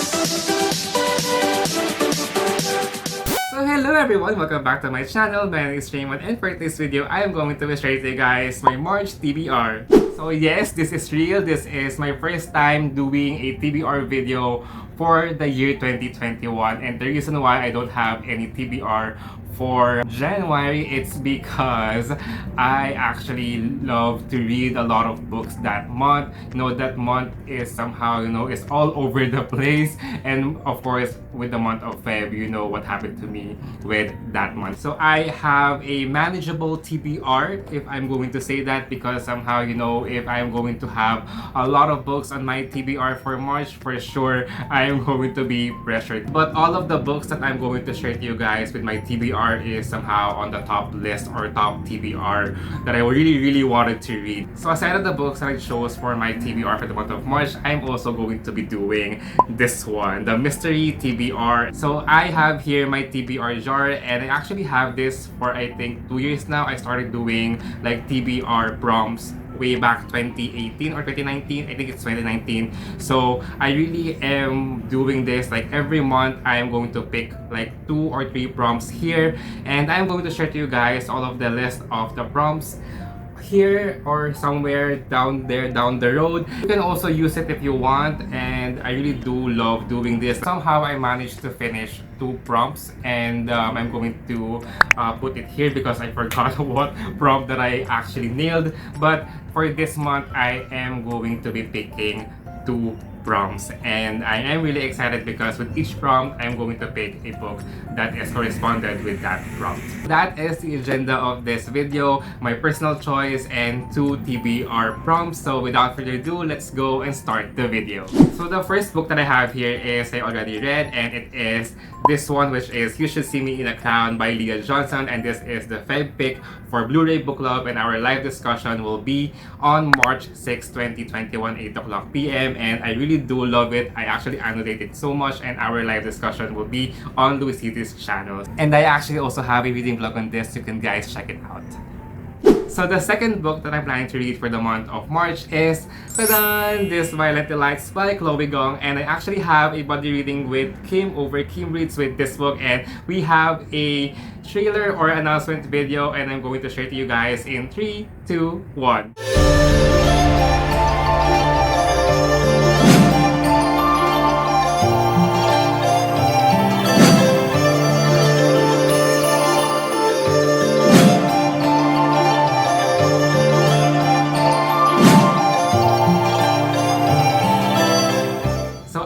So hello everyone, welcome back to my channel. My name is Raymond, and for this video, I am going to share with you guys my March TBR. So yes, this is real. This is my first time doing a TBR video for the year 2021, and the reason why I don't have any TBR for January, it's because I actually love to read a lot of books that month. You know, that month is somehow, it's all over the place. And of course, with the month of Feb, you know what happened to me with that month. So I have a manageable TBR, if I'm going to say that, because somehow, if I'm going to have a lot of books on my TBR for March, for sure, I am going to be pressured. But all of the books that I'm going to share to you guys with my TBR is somehow on the top list or top TBR that I really wanted to read. So aside of the books that I chose for my TBR for the month of March, I'm also going to be doing this one, the Mystery TBR. So I have here my TBR jar, and I actually have this for I think 2 years now. I started doing like TBR prompts way back 2018 or 2019. I think it's 2019. So I really am doing this like every month. I am going to pick like 2 or 3 prompts here, and I'm going to share to you guys all of the list of the prompts here or somewhere down there down the road. You can also use it if you want, and I really do love doing this. Somehow I managed to finish 2 prompts, and I'm going to put it here because I forgot what prompt that I actually nailed. But for this month, I am going to be picking 2 prompts, and I am really excited because with each prompt I'm going to pick a book that is corresponded with that prompt. That is the agenda of this video, my personal choice and 2 TBR prompts. So without further ado, let's go and start the video. So the first book that I have here is I already read, and it is this one, which is You Should See Me in a Clown by Leah Johnson, and this is the Feb pick for Blouray Book Club, and our live discussion will be on March 6, 2021, 8 o'clock p.m. and I really do love it. I actually annotated so much, and our live discussion will be on Luisiti's channel. And I actually also have a reading vlog on this. You can guys check it out. So the second book that I'm planning to read for the month of March is This Violent Delights by Chloe Gong, and I actually have a buddy reading with Kim over Kim Reads with this book, and we have a trailer or announcement video, and I'm going to share to you guys in 3, 2, 1.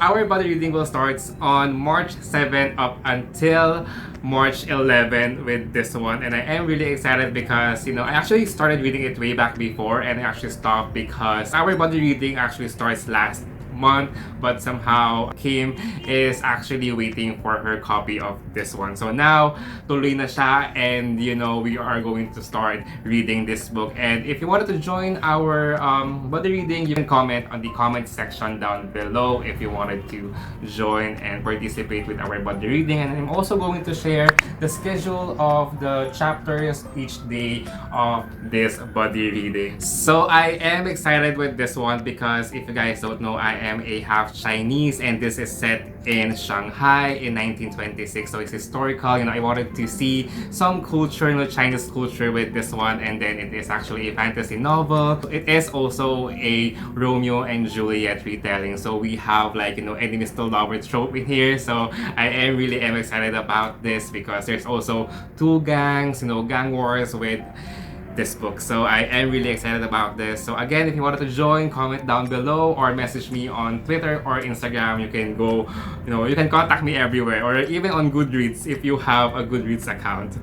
Our buddy reading will start on March 7 up until March 11 with this one, and I am really excited because I actually started reading it way back before, and I actually stopped because our buddy reading actually starts last month, but somehow Kim is actually waiting for her copy of this one. So now tuloy na siya, and we are going to start reading this book. And if you wanted to join our buddy reading, you can comment on the comment section down below if you wanted to join and participate with our buddy reading. And I'm also going to share the schedule of the chapters each day of this buddy reading. So I am excited with this one because if you guys don't know, I am a half Chinese, and this is set in Shanghai in 1926, so it's historical. I wanted to see some culture, Chinese culture with this one, and then it is actually a fantasy novel. It is also a Romeo and Juliet retelling, so we have enemies to lovers trope in here. So I am really excited about this because there's also 2 gangs, gang wars with this book. So I am really excited about this. So again, if you wanted to join, comment down below or message me on Twitter or Instagram. You can go, you can contact me everywhere, or even on Goodreads if you have a Goodreads account.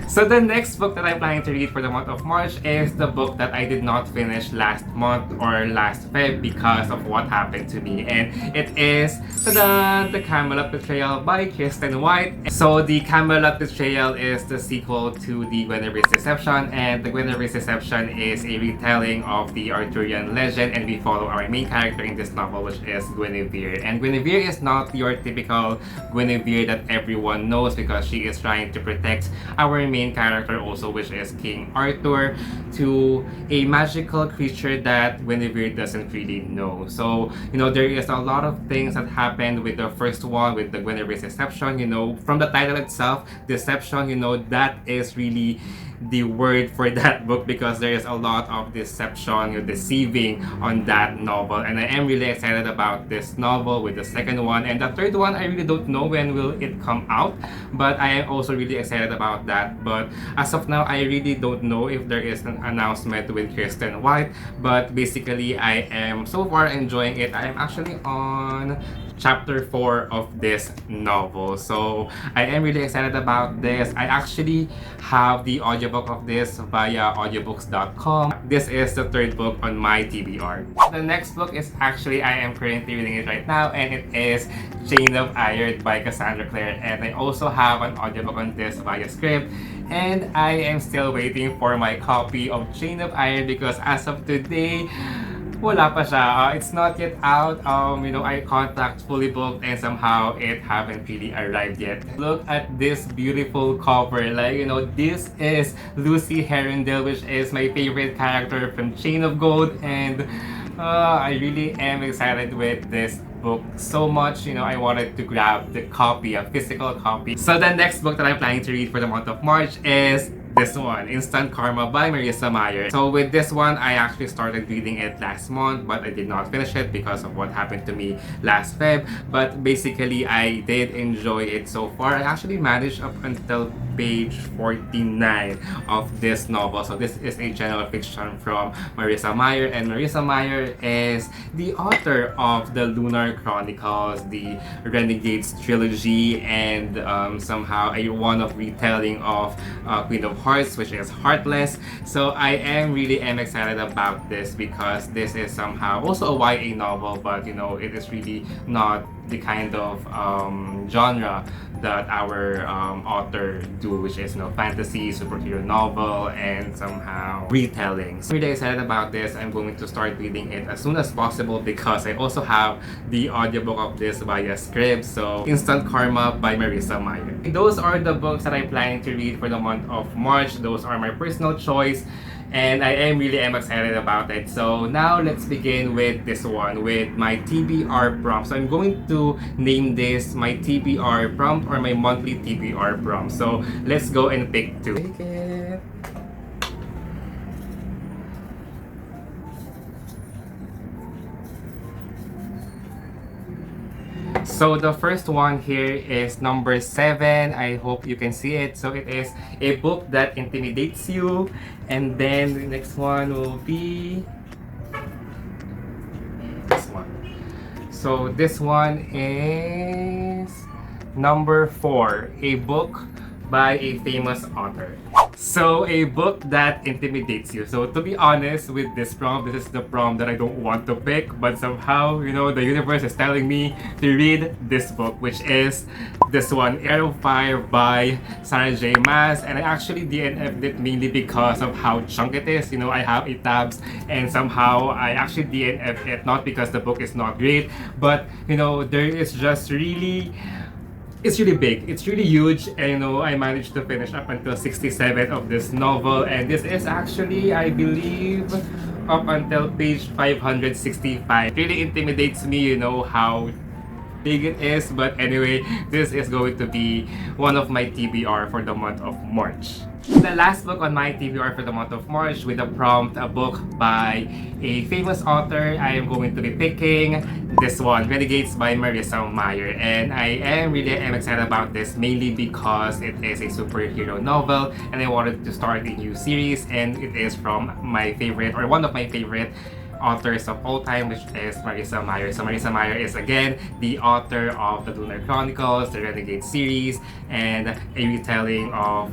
So the next book that I'm planning to read for the month of March is the book that I did not finish last month or last Feb because of what happened to me, and it is The Camelot Betrayal by Kristen White. So The Camelot Betrayal is the sequel to The Guinevere's Deception, and The Guinevere's Deception is a retelling of the Arthurian legend, and we follow our main character in this novel, which is Guinevere. And Guinevere is not your typical Guinevere that everyone knows because she is trying to protect our main character also, which is King Arthur, to a magical creature that Guinevere doesn't really know. So, there is a lot of things that happened with the first one, with the Guinevere's deception. From the title itself, deception, that is really the word for that book, because there is a lot of deception, deceiving on that novel, and I am really excited about this novel with the second one. And the third one, I really don't know when will it come out, but I am also really excited about that. But as of now, I really don't know if there is an announcement with Kristen White, but basically I am so far enjoying it. I am actually on chapter 4 of this novel, so I am really excited about this. I actually have the audiobook of this via audiobooks.com. This is the third book on my TBR. The next book is actually, I am currently reading it right now, and it is Chain of Iron by Cassandra Clare, and I also have an audiobook on this via Script. And I am still waiting for my copy of Chain of Iron, because as of today, wala pa siya. It's not yet out. I contact fully booked, and somehow it haven't really arrived yet. Look at this beautiful cover. This is Lucy Herondale, which is my favorite character from Chain of Gold, and I really am excited with this book so much. I wanted to grab the copy, a physical copy. So the next book that I'm planning to read for the month of March is this one, Instant Karma by Marissa Meyer. So with this one, I actually started reading it last month, but I did not finish it because of what happened to me last Feb. But basically, I did enjoy it so far. I actually managed up until page 49 of this novel. So this is a general fiction from Marissa Meyer, and Marissa Meyer is the author of the Lunar Chronicles, the Renegades trilogy, and somehow a one-off retelling of Queen of Hearts, which is Heartless. So I really am excited about this, because this is somehow also a YA novel, but it is really not the kind of genre that our author do, which is fantasy, superhero novel, and somehow retelling. So I'm really excited about this. I'm going to start reading it as soon as possible, because I also have the audiobook of this via Scribd. So Instant Karma by Marissa Meyer. Those are the books that I'm planning to read for the month of March. Those are my personal choice, and I really am excited about it. So now let's begin with this one, with my TBR prompt. So I'm going to name this my TBR prompt, or my monthly TBR prompt. So let's go and pick two. Take it. So the first one here is number 7. I hope you can see it. So it is a book that intimidates you. And then the next one will be this one. So this one is number 4, a book by a famous author. So a book that intimidates you. So to be honest with this prompt, this is the prompt that I don't want to pick, but somehow, the universe is telling me to read this book, which is this one, Air of Fire by Sarah J. Maas. And I actually DNF'd it mainly because of how chunk it is. I have 8 tabs, and somehow I actually DNF'd it, not because the book is not great, but there is just really, it's really big, it's really huge, and I managed to finish up until 67 of this novel, and this is actually, I believe, up until page 565. It really intimidates me, how big it is, but anyway, this is going to be one of my TBR for the month of March. The last book on my TBR for the month of March, with a prompt, a book by a famous author, I am going to be picking this one, Renegades by Marissa Meyer. And I really am excited about this, mainly because it is a superhero novel, and I wanted to start a new series, and it is from my favorite, or one of my favorite authors of all time, which is Marissa Meyer. So Marissa Meyer is again the author of the Lunar Chronicles, the Renegade series, and a retelling of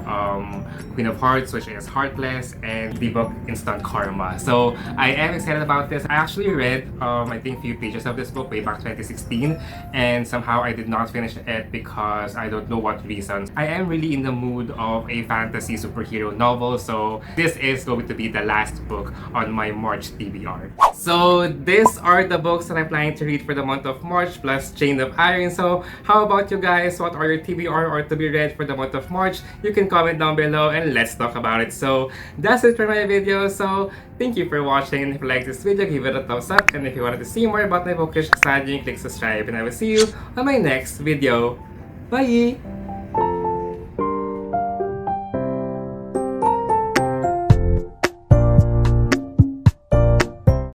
Queen of Hearts, which is Heartless, and the book Instant Karma. So I am excited about this. I actually read I think a few pages of this book way back 2016, and somehow I did not finish it because I don't know what reasons. I am really in the mood of a fantasy superhero novel, so this is going to be the last book on my March TBR. So these are the books that I'm planning to read for the month of March plus Chain of Iron. So how about you guys? What are your TBR or to be read for the month of March? You can comment down below and let's talk about it. So that's it for my video. So thank you for watching, and if you like this video, give it a thumbs up, and if you wanted to see more about my bookish side, you can click subscribe, and I will see you on my next video. Bye!